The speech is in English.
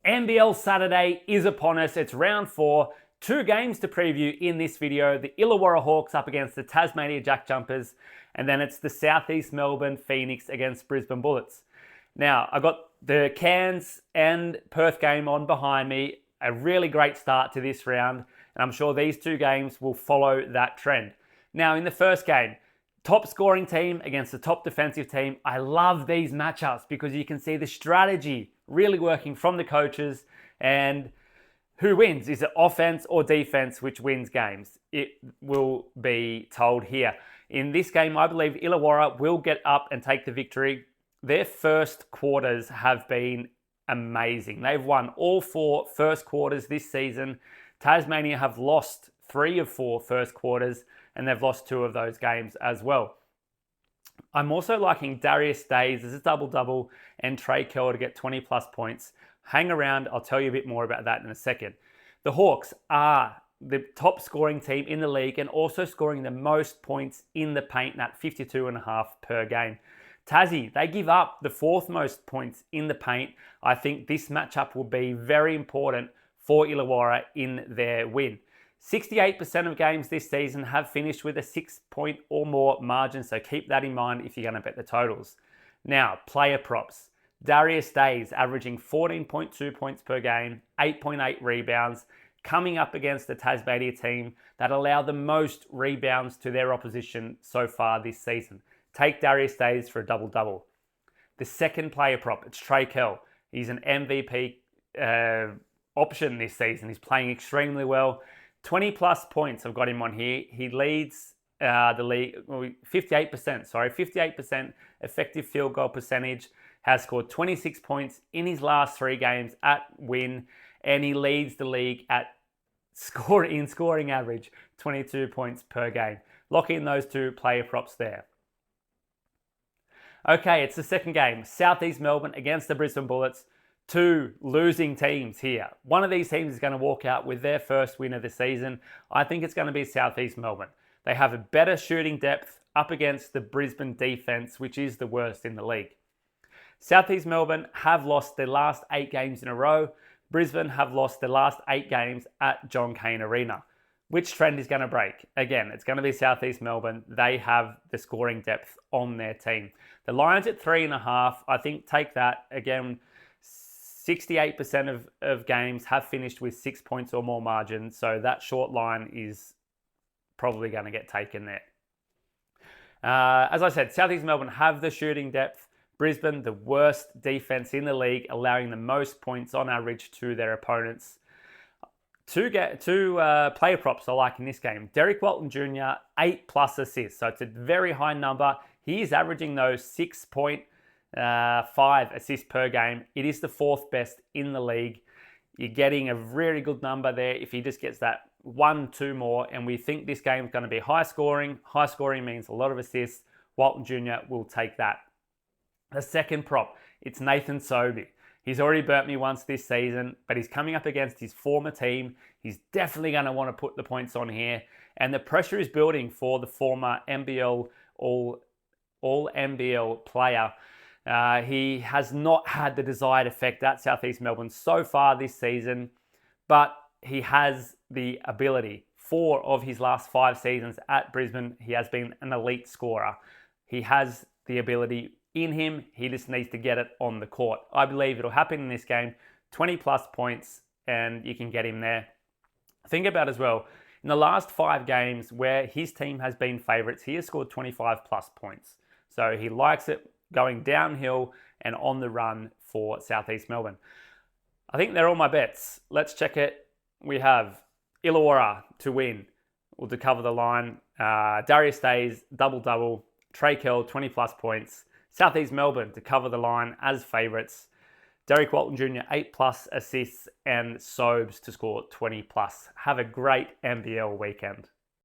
NBL Saturday is upon us. It's round 4. 2 games to preview in this video. The Illawarra Hawks up against the Tasmania JackJumpers. And then it's the South East Melbourne Phoenix against Brisbane Bullets. Now, I've got the Cairns and Perth game on behind me. A really great start to this round. And I'm sure these 2 games will follow that trend. Now, in the first game, top scoring team against the top defensive team. I love these matchups because you can see the strategy really working from the coaches, and who wins? Is it offense or defense which wins games? It will be told here. In this game, I believe Illawarra will get up and take the victory. Their first quarters have been amazing. They've won all 4 first quarters this season. Tasmania have lost 3 of 4 first quarters, and they've lost 2 of those games as well. I'm also liking Darius Days as a double-double and Trey Kell to get 20 plus points. Hang around, I'll tell you a bit more about that in a second. The Hawks are the top scoring team in the league and also scoring the most points in the paint at 52.5 per game. Tassie, they give up the 4th most points in the paint. I think this matchup will be very important for Illawarra in their win. 68% of games this season have finished with a 6-point or more margin, so keep that in mind if you're going to bet the totals. Now, player props. Darius Days averaging 14.2 points per game, 8.8 rebounds, coming up against the Tasmania team that allow the most rebounds to their opposition so far this season. Take Darius Days for a double-double. The second player prop, it's Trey Kell. He's an MVP option this season. He's playing extremely well. 20 plus points I've got him on here. He leads the league, 58% effective field goal percentage, has scored 26 points in his last 3 games at win, and he leads the league at scoring average, 22 points per game. Lock in those 2 player props there. Okay, it's the second game. South East Melbourne against the Brisbane Bullets. 2 losing teams here. One of these teams is going to walk out with their first win of the season. I think it's going to be South East Melbourne. They have a better shooting depth up against the Brisbane defense, which is the worst in the league. South East Melbourne have lost their last 8 games in a row. Brisbane have lost their last 8 games at John Cain Arena. Which trend is going to break? Again, it's going to be South East Melbourne. They have the scoring depth on their team. The Lions at 3.5. I think take that. Again, 68% of games have finished with 6 points or more margin, so that short line is probably going to get taken there. As I said, South East Melbourne have the shooting depth. Brisbane, the worst defense in the league, allowing the most points on average to their opponents. 2 player props I like in this game. Derek Walton Jr., 8 plus assists, so it's a very high number. He is averaging those 6.5 assists per game. It is the 4th best in the league. You're getting a really good number there if he just gets that 1-2 more, and we think this game is going to be high scoring. High scoring means a lot of assists. Walton Jr. will take that. The second prop, it's Nathan Sobey. He's already burnt me once this season, but he's coming up against his former team. He's definitely going to want to put the points on here, and the pressure is building for the former NBL All NBL player. He has not had the desired effect at South East Melbourne so far this season, but he has the ability. 4 of his last 5 seasons at Brisbane, he has been an elite scorer. He has the ability in him. He just needs to get it on the court. I believe it'll happen in this game. 20 plus points, and you can get him there. Think about as well, in the last 5 games where his team has been favourites, he has scored 25 plus points. So he likes it going downhill and on the run for South East Melbourne. I think they're all my bets. Let's check it. We have Illawarra to win, or to cover the line. Darius Days, double-double. Trey Kell, 20 plus points. South East Melbourne to cover the line as favourites. Derek Walton Jr., 8 plus assists, and Sobes to score 20 plus. Have a great NBL weekend.